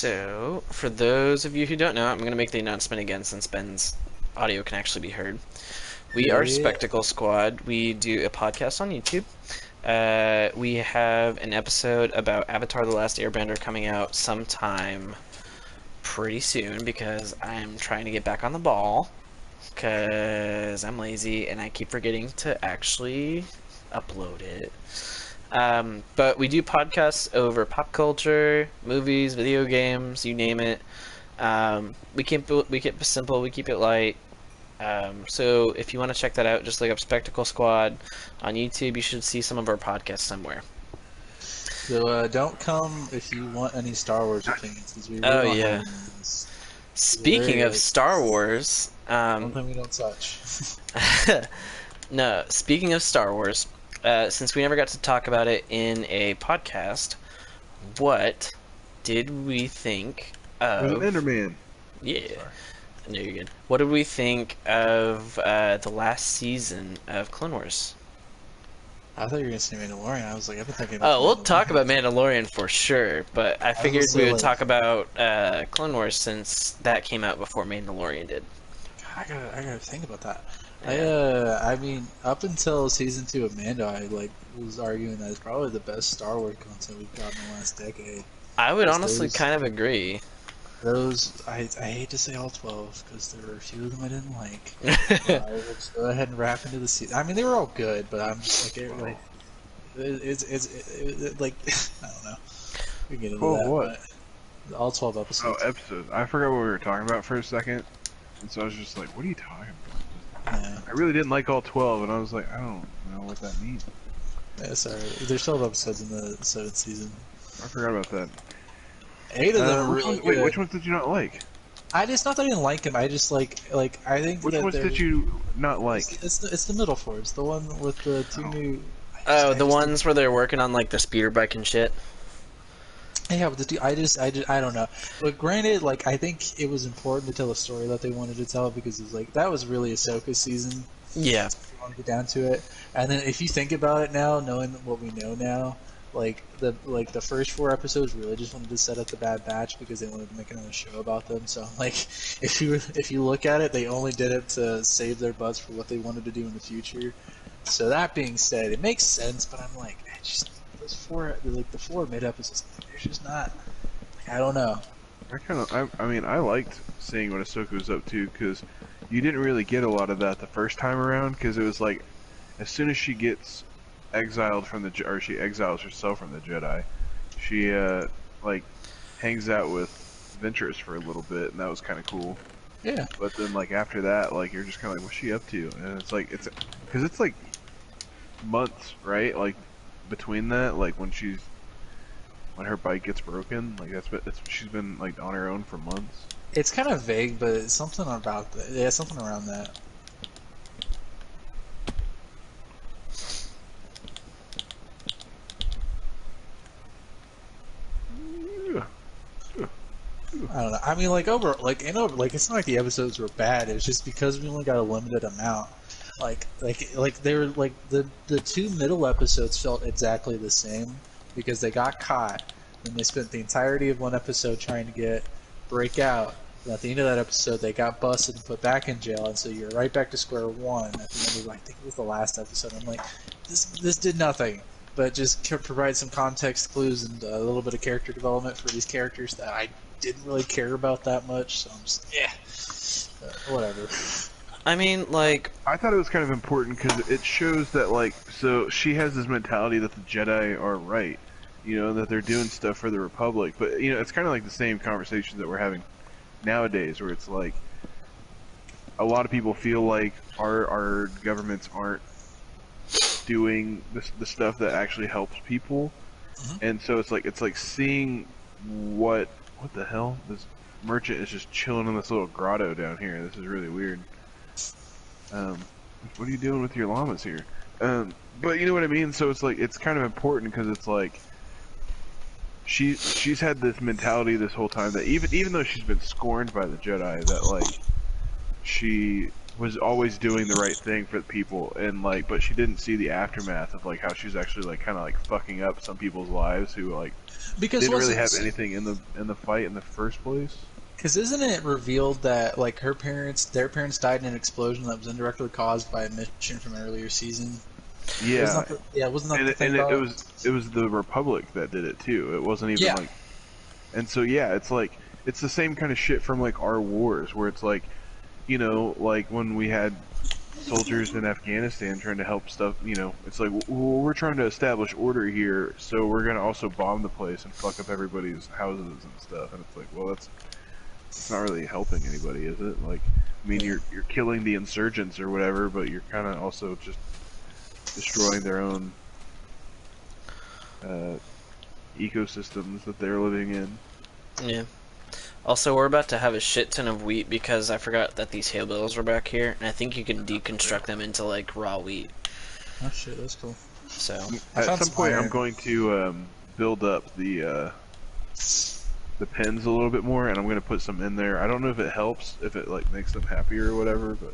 So, for those of you who don't know, I'm going to make the announcement again since Ben's audio can actually be heard. We are Yeah. Spectacle Squad. We do a podcast on YouTube. We have an episode about Avatar: The Last Airbender coming out sometime pretty soon because I'm trying to get back on the ball because I'm lazy and I keep forgetting to actually upload it. But we do podcasts over pop culture, movies, video games, you name it. We keep it simple, we keep it light. So if you want to check that out, just look up Spectacle Squad on YouTube. You should see some of our podcasts somewhere. So don't come if you want any Star Wars opinions, because we really Oh don't have yeah. any in this. Speaking of Star Wars, One thing we don't touch. no. Speaking of Star Wars, since we never got to talk about it in a podcast, what did we think There's an of? Enderman. Yeah. No, you're good. What did we think of the last season of Clone Wars? I thought you were gonna say Mandalorian. I was like, I've been thinking about Oh, we'll talk about Mandalorian for sure, but I figured also we would like- talk about Clone Wars since that came out before Mandalorian did. I gotta think about that. Yeah. I mean, up until season 2 of Mando, I was arguing that it's probably the best Star Wars content we've gotten in the last decade. I would Because honestly those- kind of agree. I hate to say all 12 because there were a few of them I didn't like. Let's go ahead and wrap into the season. I mean, they were all good, but I'm just it's like I don't know. We can get into that. What? But all 12 Oh, episodes. episodes. I forgot what we were talking about for a second, and so I was just like, "What are you talking about?" Yeah. I really didn't like all 12, and I was like, "I don't know what that means." Yeah, sorry. There's 12 episodes in the 7th season. I forgot about that. 8 of them are really good. Wait, which ones did you not like? It's not that I didn't like them. I just like I think Which that ones did you not like? It's the middle four. It's the one with the two new. Oh, I the just ones where they're working on like the speeder bike and shit. Yeah, but I don't know. But granted, like I think it was important to tell the story that they wanted to tell because it was like that was really Ahsoka's season. Yeah. If you want to get down to it, and then if you think about it now, knowing what we know now, like the first 4 episodes really just wanted to set up the Bad Batch because they wanted to make another show about them. So like if you look at it, they only did it to save their butts for what they wanted to do in the future. So that being said, it makes sense, but I'm like, those 4 the 4 mid episodes, they're just not. I don't know. I mean, I liked seeing what Ahsoka was up to because you didn't really get a lot of that the first time around because it was like, as soon as she gets exiled from or she exiles herself from the Jedi, she like hangs out with Ventress for a little bit, and that was kind of cool. Yeah. But then like after that, like you're just kind of like, what's she up to? And it's like because it's like months, right? Like between that, like when her bike gets broken, like she's been like on her own for months. It's kind of vague, but it's something about that. Yeah, something around that. I don't know. I mean, like it's not like the episodes were bad. It was just because we only got a limited amount. Like they were like the 2 middle episodes felt exactly the same because they got caught and they spent the entirety of 1 episode trying to break out. And at the end of that episode, they got busted and put back in jail, and so you're right back to square one. At the end of, I think it was the last episode. I'm like, this did nothing, but just provide some context clues and a little bit of character development for these characters that I didn't really care about that much. So I'm just whatever. I mean, like, I thought it was kind of important because it shows that like, so she has this mentality that the Jedi are right, you know, that they're doing stuff for the Republic, but you know, it's kind of like the same conversations that we're having nowadays, where it's like a lot of people feel like our governments aren't doing the stuff that actually helps people, and so it's like seeing what the hell, this merchant is just chilling in this little grotto down here. This is really weird. What are you doing with your llamas here? But you know what I mean. So it's like it's kind of important because it's like she's had this mentality this whole time that even though she's been scorned by the Jedi, that like she was always doing the right thing for the people, and like, but she didn't see the aftermath of like how she's actually like kind of like fucking up some people's lives who like Because didn't really wasn't have anything in the fight in the first place. because isn't it revealed that like their parents died in an explosion that was indirectly caused by a mission from an earlier season? Yeah, Wasn't that and the thing it about it was the Republic that did it too. It wasn't even Yeah. like, and so yeah, it's like it's the same kind of shit from like our wars where it's like, you know, like when we had soldiers in Afghanistan trying to help stuff, you know, it's like, well, we're trying to establish order here, so we're gonna also bomb the place and fuck up everybody's houses and stuff. And it's like, well, it's not really helping anybody, is it? Like, I mean, Yeah. you're killing the insurgents or whatever, but you're kind of also just destroying their own uh, ecosystems that they're living in. Yeah. Also, we're about to have a shit ton of wheat because I forgot that these hillbillies were back here, and I think you can deconstruct them into like raw wheat. Oh shit, that's cool. So I At found some some point, I'm iron. going to build up the pens a little bit more, and I'm going to put some in there. I don't know if it helps, if it like makes them happier or whatever, but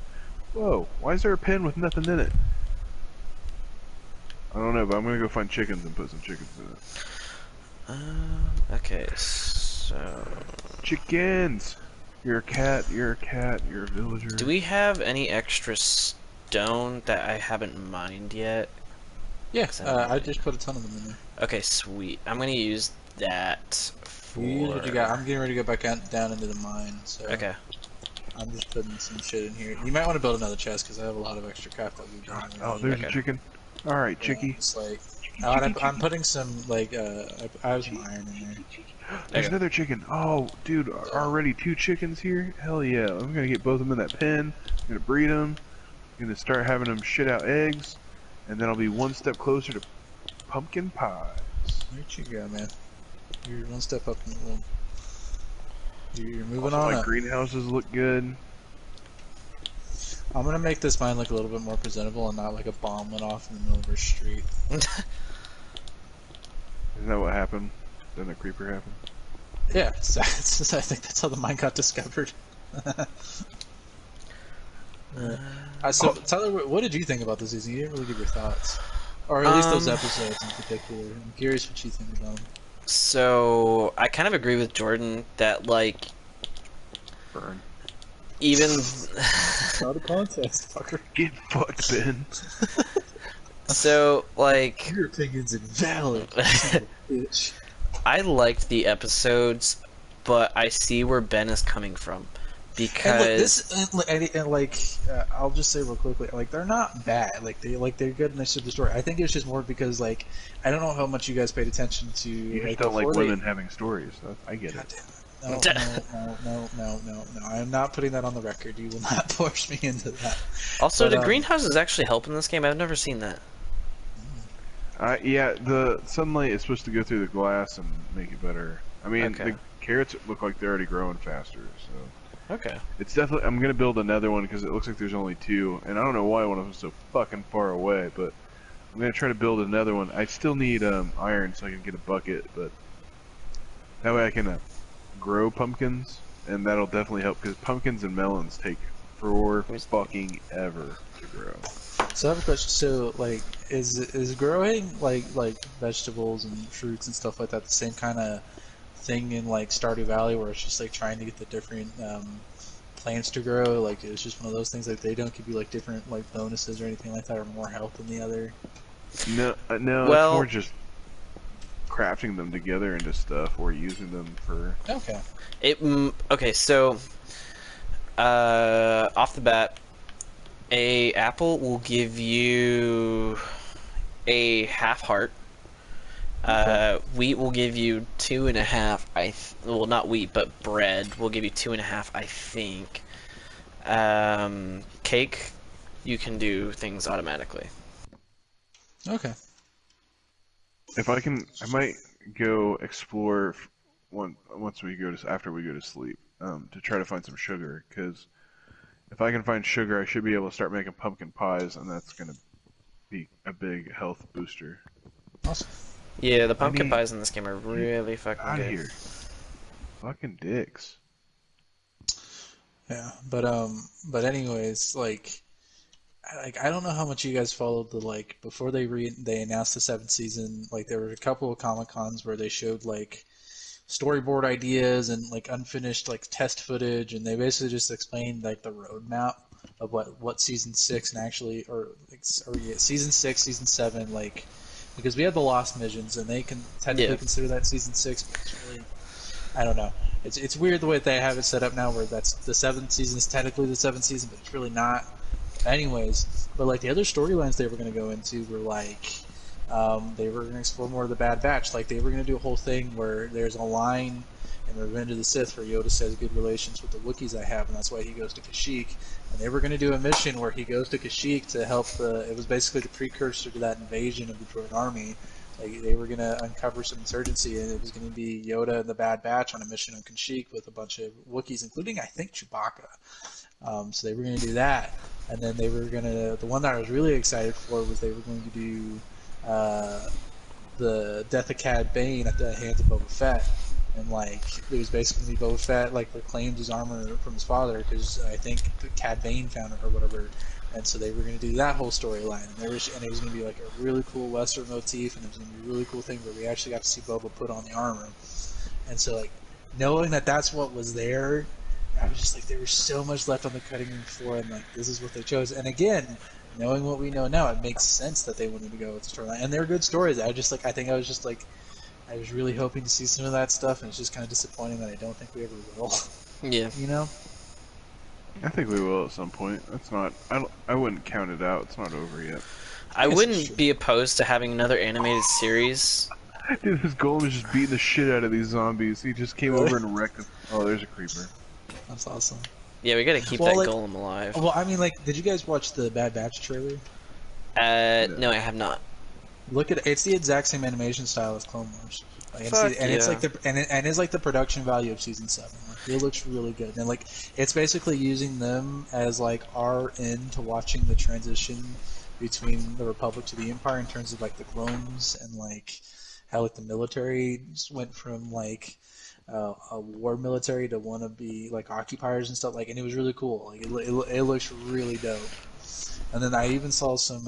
whoa, why is there a pen with nothing in it? I don't know, but I'm going to go find chickens and put some chickens in it. okay, so Chickens! You're a cat, you're a cat, you're a villager. do we have any extra stone that I haven't mined yet? Yeah, 'Cause I don't I really- just put a ton of them in there. Okay, sweet. I'm gonna use that for. What you got? I'm getting ready to go back down into the mine, so Okay. I'm just putting some shit in here. You might want to build another chest because I have a lot of extra crap that we've done. Oh, there's Okay. a chicken. Alright, chickie. It's like, Chicky, oh, and chicky, I'm chicky. putting some like I have some iron in there. There's Okay. another chicken. Oh, dude, already 2 chickens here? Hell yeah. I'm gonna get both of them in that pen. I'm gonna breed them. I'm gonna start having them shit out eggs. And then I'll be one step closer to pumpkin pies. Where'd you go, man? You're one step up in the world. You're moving Also, on my up. greenhouses look good. I'm gonna make this mine look a little bit more presentable and not like a bomb went off in the middle of our street. Isn't that what happened? Didn't a creeper happen? Yeah, so I think that's how the mine got discovered. So Tyler, what did you think about this season? You didn't really give your thoughts, or at least those episodes in particular. I'm curious what you think about them. So I kind of agree with Jordan that like Burn. even Not a contest, fucker. Get fucked, Ben. so like Your opinion's invalid, bitch. I liked the episodes, but I see where Ben is coming from because I'll just say real quickly, like they're not bad, they're good and they serve the story. I think it's just more because like I don't know how much you guys paid attention to. You just like, don't like before women having stories. I get God it. damn it. No. I am not putting that on the record. You will not force me into that. also But, do greenhouses actually help in this game? I've never seen that. Yeah, the sunlight is supposed to go through the glass and make it better. I mean, Okay. the carrots look like they're already growing faster, so Okay. it's definitely. I'm gonna build another one because it looks like there's only 2, and I don't know why one of them's so fucking far away. But I'm gonna try to build another one. I still need iron so I can get a bucket, but that way I can grow pumpkins, and that'll definitely help because pumpkins and melons take for fucking ever to grow. So I have a question. So like, is growing like vegetables and fruits and stuff like that the same kind of thing in like Stardew Valley, where it's just like trying to get the different plants to grow? Like it's just one of those things like they don't give you like different like bonuses or anything like that, or more health than the other. No, no, Well- it's more just crafting them together into stuff or using them for. Okay. Okay, so off the bat, a apple will give you a half heart. Wheat will give you 2.5. Well, not wheat, but bread will give you 2.5. I think. Cake, you can do things automatically. Okay. If I can, I might go explore once we go to after we go to sleep to try to find some sugar because if I can find sugar, I should be able to start making pumpkin pies, and that's gonna be a big health booster. Awesome. Yeah, the pumpkin need- pies in this game are really fucking Out good. of here, fucking dicks. Yeah, but anyways, like I don't know how much you guys followed the like before they announced the seventh season. Like there were a couple of Comic Cons where they showed like storyboard ideas and like unfinished like test footage, and they basically just explained like the roadmap of what season six and actually or yeah, season six, season seven, like because we had the Lost Missions and they can technically Yeah. consider that season six, but it's really I don't know. It's weird the way they have it set up now, where that's the seventh season is technically the seventh season, but it's really not. Anyways, but like the other storylines they were going to go into were like they were going to explore more of the Bad Batch. Like they were going to do a whole thing where there's a line in Revenge of the Sith where Yoda says good relations with the Wookiees I have, and that's why he goes to Kashyyyk. And they were going to do a mission where he goes to Kashyyyk to help the. It was basically the precursor to that invasion of the Droid Army. Like they were going to uncover some insurgency, and it was going to be Yoda and the Bad Batch on a mission on Kashyyyk with a bunch of Wookiees, including I think Chewbacca. So they were going to do that, and then they were going to. The one that I was really excited for was they were going to do the death of Cad Bane at the hands of Boba Fett, and like it was basically Boba Fett like reclaimed his armor from his father because I think Cad Bane found it or whatever, and so they were going to do that whole storyline, and it was going to be like a really cool Western motif, and it was going to be a really cool thing where we actually got to see Boba put on the armor, and so like knowing that that's what was there. I was just like, there was so much left on the cutting room floor, and like, this is what they chose. And again, knowing what we know now, it makes sense that they wanted to go with the storyline. And they're good stories. I just like, I think I was just like, I was really hoping to see some of that stuff, and it's just kind of disappointing that I don't think we ever will. Yeah. You know? I think we will at some point. That's not. I don't. I wouldn't count it out. It's not over yet. I guess it's wouldn't true. be opposed to having another animated series. Dude, his goal is just beating the shit out of these zombies. He just came Really? over and wrecked them. Oh, there's a creeper. That's awesome. Yeah, we gotta keep Well, that like, golem alive. well, I mean, like, did you guys watch the Bad Batch trailer? No, I have not. Look at it. It's the exact same animation style as Clone Wars. Like, Fuck and it's yeah. like and it's like the production value of season 7. Like, it looks really good, and like it's basically using them as like our end to watching the transition between the Republic to the Empire in terms of like the clones and like how like the military went from like a war military to want to be like occupiers and stuff. Like, and it was really cool. Like it looks really dope. And then I even saw some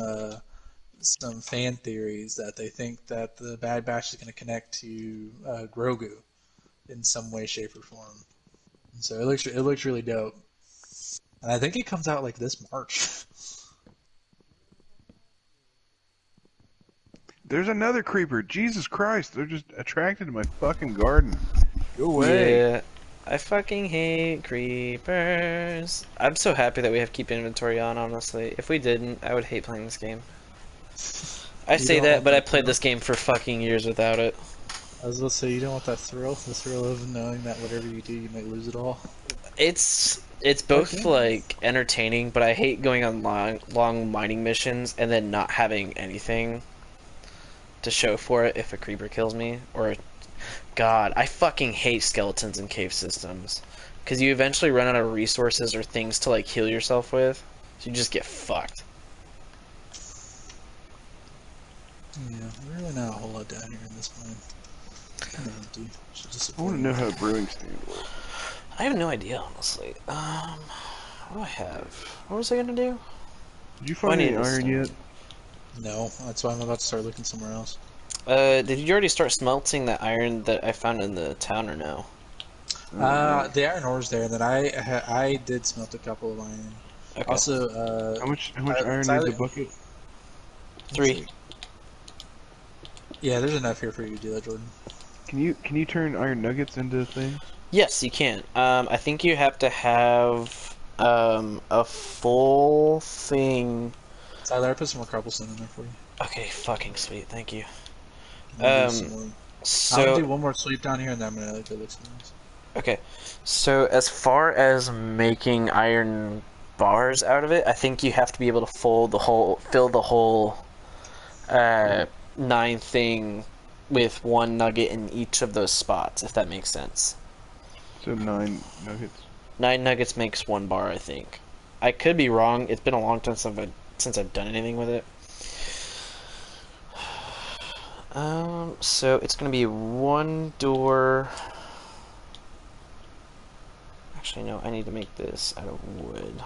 fan theories that they think that the Bad Batch is going to connect to Grogu in some way, shape, or form. And so it looks really dope, and I think it comes out like this March. There's another creeper. Jesus Christ! They're just attracted to my fucking garden. Go away. Yeah. I fucking hate creepers. I'm so happy that we have keep inventory on, honestly. If we didn't, I would hate playing this game. I You say don't that, want but I that played thrill? this game for fucking years without it. I was about to say you don't want that thrill, the thrill of knowing that whatever you do, you might lose it all. It's both Okay. like entertaining, but I hate going on long mining missions and then not having anything to show for it if a creeper kills me. Or, God, I fucking hate skeletons in cave systems. Because you eventually run out of resources or things to like heal yourself with, so you just get fucked. Yeah, really not a whole lot down here in this mine. Kind of empty. Which is I want to disappointing. know how a brewing stand works. I have no idea, honestly. What do I have? What was I gonna do? Did you Oh, I find need any this iron stone. yet? No, that's why I'm about to start looking somewhere else. Did you already start smelting that iron that I found in the town or no? No. The iron ore's there, and then I did smelt a couple of iron. Okay. Also, How much iron needs a bucket? let's 3. see. Yeah, there's enough here for you to do that, Jordan. Can you turn iron nuggets into things? Yes, you can. I think you have to have a full thing. Tyler, I put some more cobblestone in there for you. Okay, fucking sweet. Thank you. I'm gonna do some more. I'm gonna do So one more sweep down here, and then I'm gonna go look somewhere else. okay. So as far as making iron bars out of it, I think you have to be able to fill the whole 9 thing with 1 nugget in each of those spots, if that makes sense. So 9 nuggets. 9 nuggets makes 1 bar, I think. I could be wrong. It's been a long time since I've done anything with it. So it's gonna be 1 door. Actually, no, I need to make this out of wood.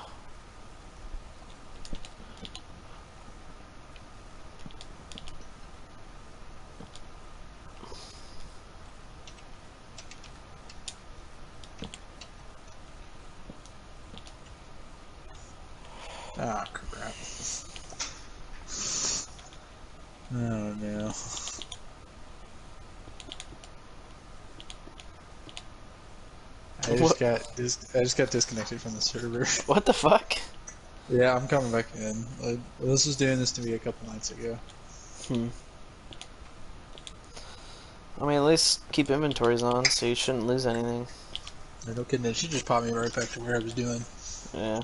Ah, crap. Oh no. What? I just got disconnected from the server. What the fuck? Yeah, I'm coming back in. This was doing this to me a couple nights ago. Hmm. I mean, at least keep inventories on, so you shouldn't lose anything. No kidding, it should just pop me right back to where I was doing. Yeah.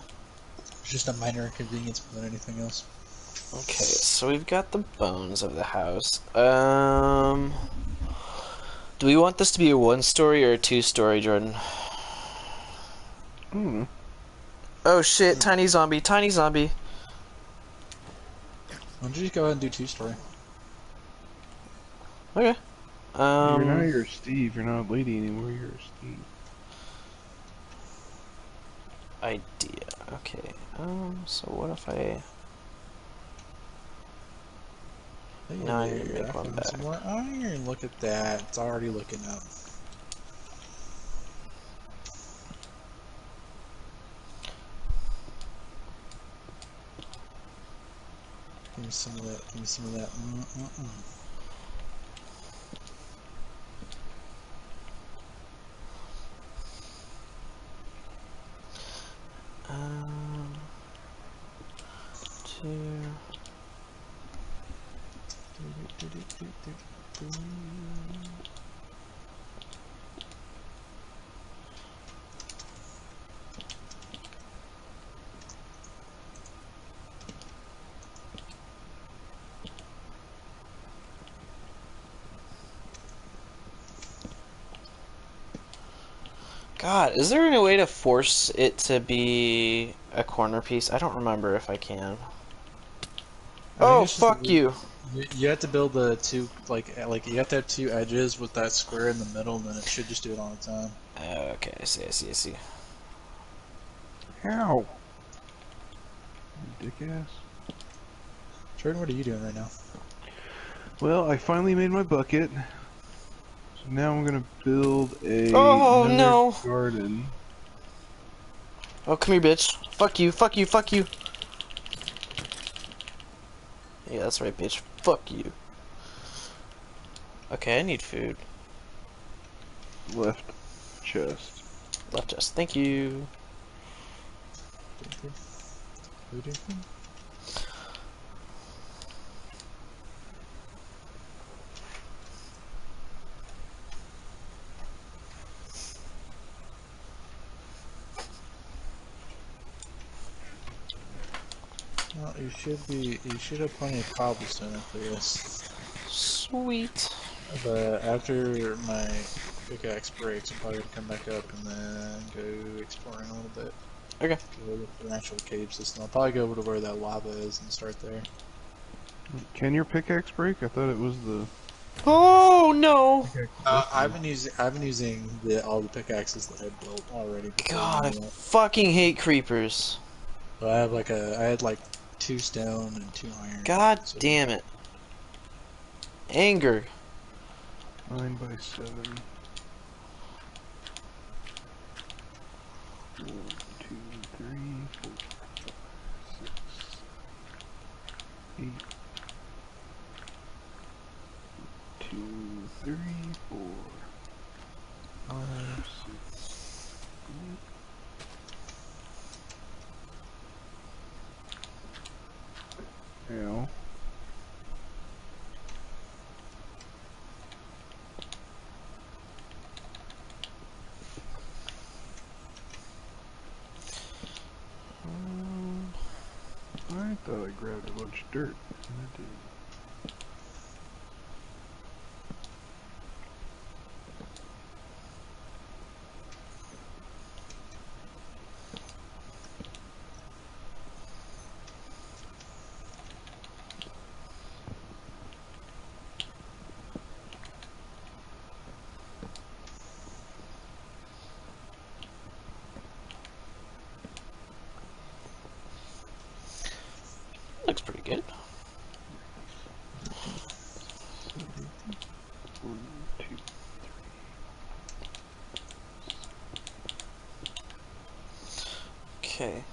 It's just a minor inconvenience more than anything else. Okay, so we've got the bones of the house. Do we want this to be a one-story or a two-story, Jordan? Hmm. Oh shit, tiny zombie, tiny zombie. Why don't you just go ahead and do 2-story? Okay. You're Steve. You're not a lady anymore. You're a Steve. Idea. Okay. So what if I... Now I need to I make one found some back. more iron. Look at that. It's already looking up. Give me some of that. Give me some of that. Um, two... God, is there any way to force it to be a corner piece? I don't remember if I can. I think Oh, it's just fuck you. you have to build the two like you have to have two edges with that square in the middle, and then it should just do it on its own. Okay, I see, I see, I see. How? Dick ass. Jordan, what are you doing right now? Well, I finally made my bucket. So now I'm gonna build Oh, another no. garden. Oh, come here, bitch. Fuck you, fuck you, fuck you. Yeah, that's right, bitch. Fuck you. Okay, I need food. Left chest. Left chest. Thank you. Well, you should have plenty of cobblestone after this. Sweet. But after my pickaxe breaks, I'm probably gonna come back up and then go exploring a little bit. Okay. Go look for an actual cave system. I'll probably go over to where that lava is and start there. Can your pickaxe break? I thought it was the. Oh, no. I've been using all the pickaxes that I built already before the God, I new one. fucking hate creepers. So I had like 2 stone and 2 iron. God So damn it. Anger. 9 by 7. 1, 2, 3, 4, 6, 8. 2, 3, 4, 5, 6, 8. Ow. I thought I grabbed a bunch of dirt, and I didn't. looks pretty good. One, two. Okay.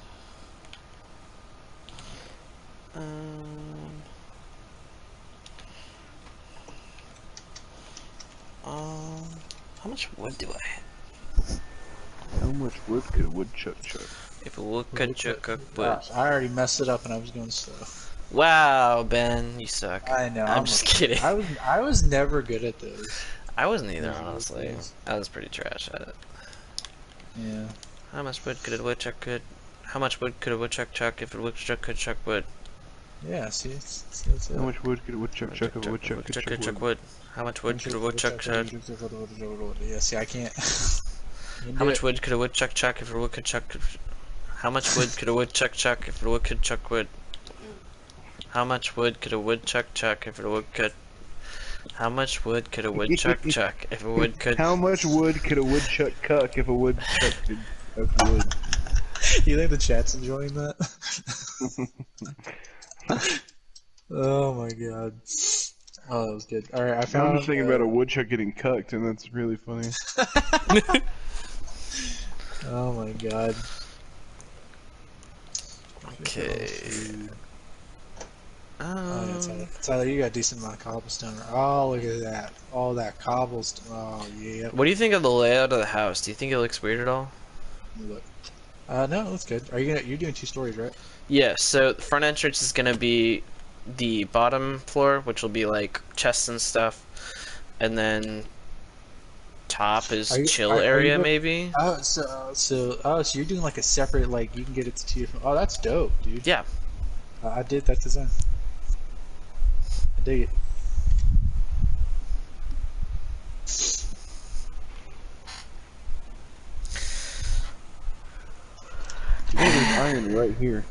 How much wood do I have? How much wood could a woodchuck chuck? If a wood could chuck wood. Gosh, I already messed it up and I was going slow. Wow, Ben, you suck. I know. I'm just kidding. I was never good at those. I wasn't either, Those honestly. things. I was pretty trash at it. Yeah. How much wood could a woodchuck could? How much wood could a woodchuck chuck if a woodchuck could chuck wood? Yeah. See, it's How much wood could a woodchuck chuck if a woodchuck could chuck wood? How much wood could a woodchuck chuck? Yeah. See, I can't. How much wood could a woodchuck chuck if a wood could chuck? How much wood could a woodchuck chuck if a wood could chuck wood? How much wood could a woodchuck chuck if a wood could? How much wood could a woodchuck chuck if a wood could? How much wood could a woodchuck cuck if a woodchuck could cuck wood? You think the chat's enjoying that? Oh my god. Oh, that was good. All right, I found. I'm just thinking about a woodchuck getting cucked, and that's really funny. Oh my god. Okay. Oh, yeah, Tyler, you got a decent amount of cobblestone. Oh, look at that. All that cobblestone. Oh, yeah. What do you think of the layout of the house? Do you think it looks weird at all? Look. No, that's good. You're doing 2 stories, right? Yeah, so the front entrance is gonna be the bottom floor, which will be like chests and stuff, and then top is chill area maybe. Oh, so you're doing like a separate, like you can get it to tier. Oh, that's dope, dude. Yeah. I did that design. I dig it. There's iron right here.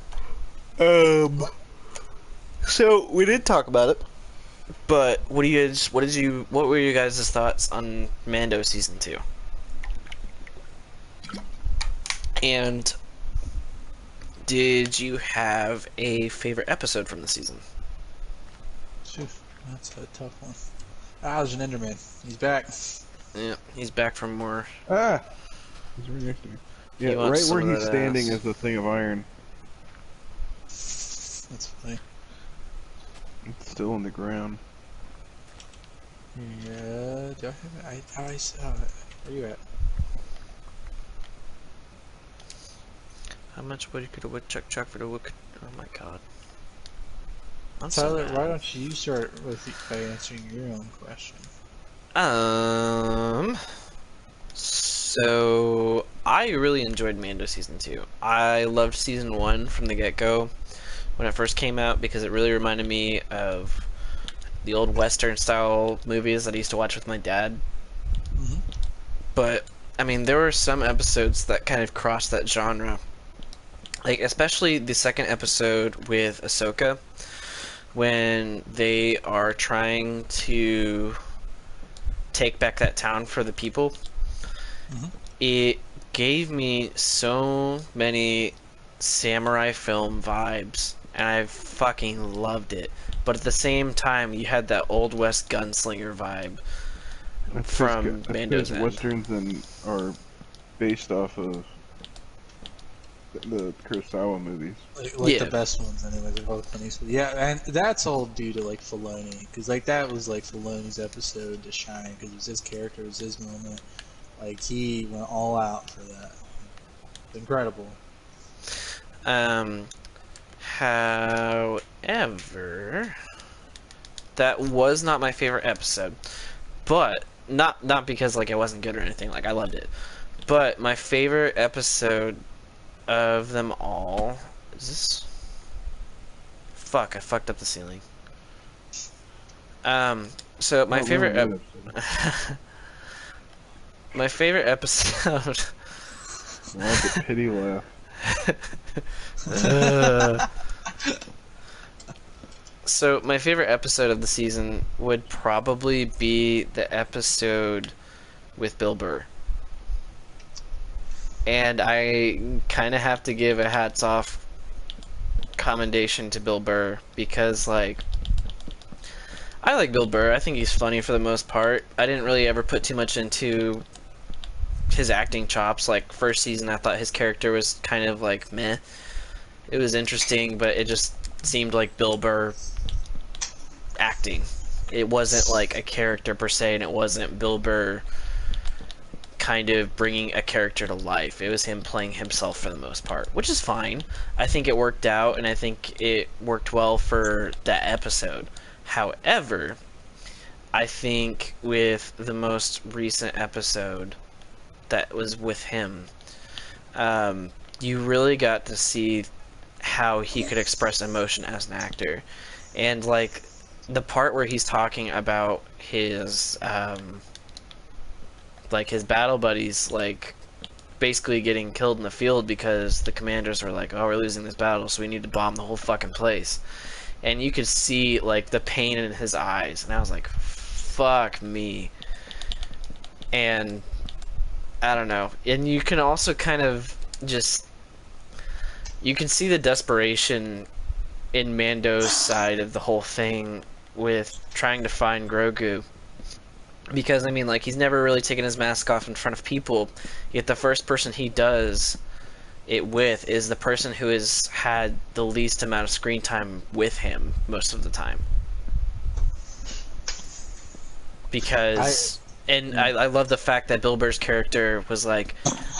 So we did talk about it, but what were you guys' thoughts on Mando season 2? And did you have a favorite episode from the season? Phew, that's a tough one. Ah, there's an Enderman. He's back. Yeah, he's back from more. Ah! He's right next to me. Yeah, He right wants where some of he's that standing ass. is the thing of iron. That's funny. It's still on the ground. Yeah, do I have it? Where you at? How much wood could a woodchuck chuck for the wood? Oh my god. I'm so Tyler, mad. why don't you start by answering your own question? So I really enjoyed Mando season 2. I loved season 1 from the get-go when it first came out because it really reminded me of the old Western style movies that I used to watch with my dad. Mm-hmm. But I mean, there were some episodes that kind of crossed that genre. Like especially the second episode with Ahsoka when they are trying to take back that town for the people. Mm-hmm. It gave me so many samurai film vibes, and I fucking loved it. But at the same time, you had that old west gunslinger vibe from Mando's End. Westerns are based off of the Kurosawa movies. Like Yeah. the best ones, anyways. They're all funny. Yeah, and that's all due to like Filoni, because like that was like Filoni's episode to shine, because it was his character, it was his moment. Like he went all out for that. Incredible. However, that was not my favorite episode. But not because like it wasn't good or anything. Like I loved it. But my favorite episode of them all is this. Fuck! I fucked up the ceiling. So my favorite. My favorite episode. That's a pity laugh. So my favorite episode of the season would probably be the episode with Bill Burr. And I kind of have to give a hats off commendation to Bill Burr because, like, I like Bill Burr. I think he's funny for the most part. I didn't really ever put too much into his acting chops. Like, first season, I thought his character was kind of, like, meh. It was interesting, but it just seemed like Bill Burr acting. It wasn't, like, a character per se, and it wasn't Bill Burr kind of bringing a character to life. It was him playing himself for the most part, which is fine. I think it worked out, and I think it worked well for that episode. However, I think with the most recent episode that was with him, you really got to see how he could express emotion as an actor. And, like, the part where he's talking about his, like, his battle buddies, like, basically getting killed in the field because the commanders are like, oh, we're losing this battle, so we need to bomb the whole fucking place. And you could see, like, the pain in his eyes, and I was like, fuck me. And I don't know. And you can also kind of just, you can see the desperation in Mando's side of the whole thing with trying to find Grogu. Because, I mean, like, he's never really taken his mask off in front of people, yet the first person he does it with is the person who has had the least amount of screen time with him most of the time. Because, I love the fact that Bill Burr's character was like,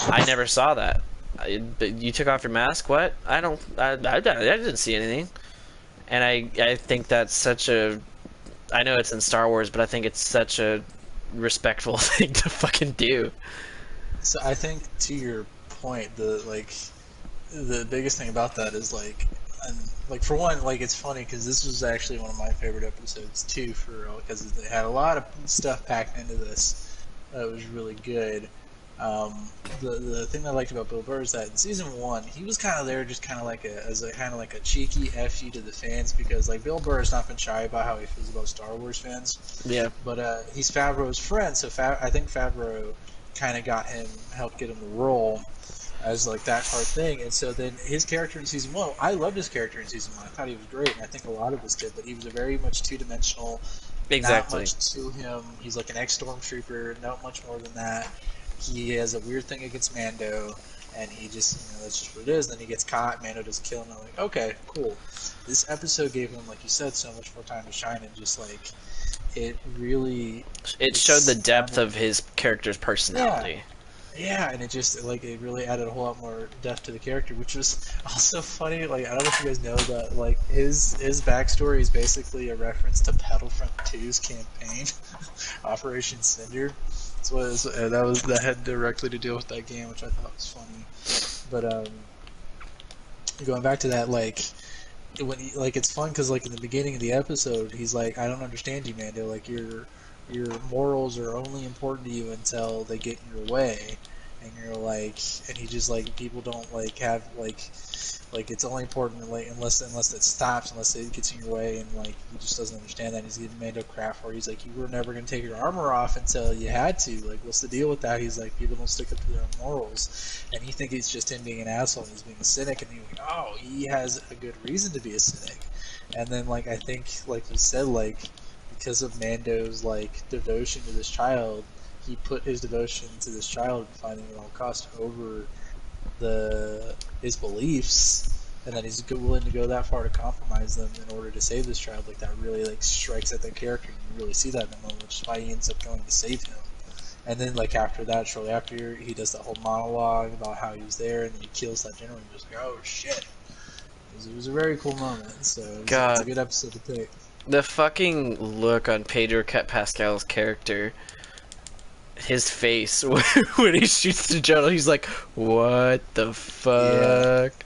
I never saw that. You took off your mask? What? I didn't see anything. And I think that's such a, I know it's in Star Wars, but I think it's such a respectful thing to fucking do. So I think to your point, the biggest thing about that is like, and like for one, like it's funny because this was actually one of my favorite episodes too, because it had a lot of stuff packed into this. It was really good. The thing I liked about Bill Burr is that in season 1 he was kind of there just kind of like a cheeky F you to the fans, because like Bill Burr has not been shy about how he feels about Star Wars fans. Yeah. But he's Favreau's friend, so I think Favreau kind of helped get him the role as like that hard thing. And so then his character in season 1, I loved his character in season 1. I thought he was great, and I think a lot of us did. But he was a very much two-dimensional. Exactly. Not much to him. He's like an ex-stormtrooper, not much more than that. He has a weird thing against Mando, and he just, that's just what it is. Then he gets caught, Mando doesn't kill him. I'm like, okay, cool. This episode gave him, like you said, so much more time to shine, and just like, it really... It showed the depth of his character's personality. Yeah, and it just, like, it really added a whole lot more depth to the character, which was also funny. Like, I don't know if you guys know that, like, his backstory is basically a reference to Battlefront 2's campaign, Operation Cinder. That had directly to deal with that game, which I thought was funny. But going back to that, like it's fun because like in the beginning of the episode, he's like, "I don't understand you, Mando. Like your morals are only important to you until they get in your way." And you're like, and he just like, people don't like have like it's only important like unless it stops, unless it gets in your way, and like he just doesn't understand that. And he's giving Mando crap for, he's like, you were never gonna take your armor off until you had to. Like, what's the deal with that? He's like, people don't stick up to their morals, and you think it's just him being an asshole and he's being a cynic, and you're like, oh, he has a good reason to be a cynic. And then like I think like you said, like because of Mando's like devotion to this child, he put his devotion to this child and finding it at all costs over his beliefs, and that he's willing to go that far to compromise them in order to save this child. Like, that really like strikes at the character, and you really see that in the moment, which is why he ends up going to save him. And then like after that, shortly after, he does that whole monologue about how he was there, and then he kills that general, and you're just like, oh shit. It was a very cool moment, so it's a good episode to pick. The fucking look on Pedro Pascal's character, his face when he shoots the general, he's like, what the fuck? Yeah.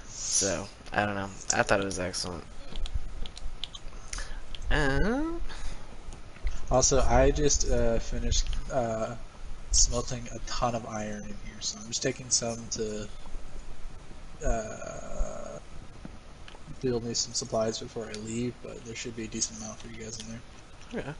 So, I don't know. I thought it was excellent. Also, I just finished smelting a ton of iron in here, so I'm just taking some to build me some supplies before I leave, but there should be a decent amount for you guys in there. Okay.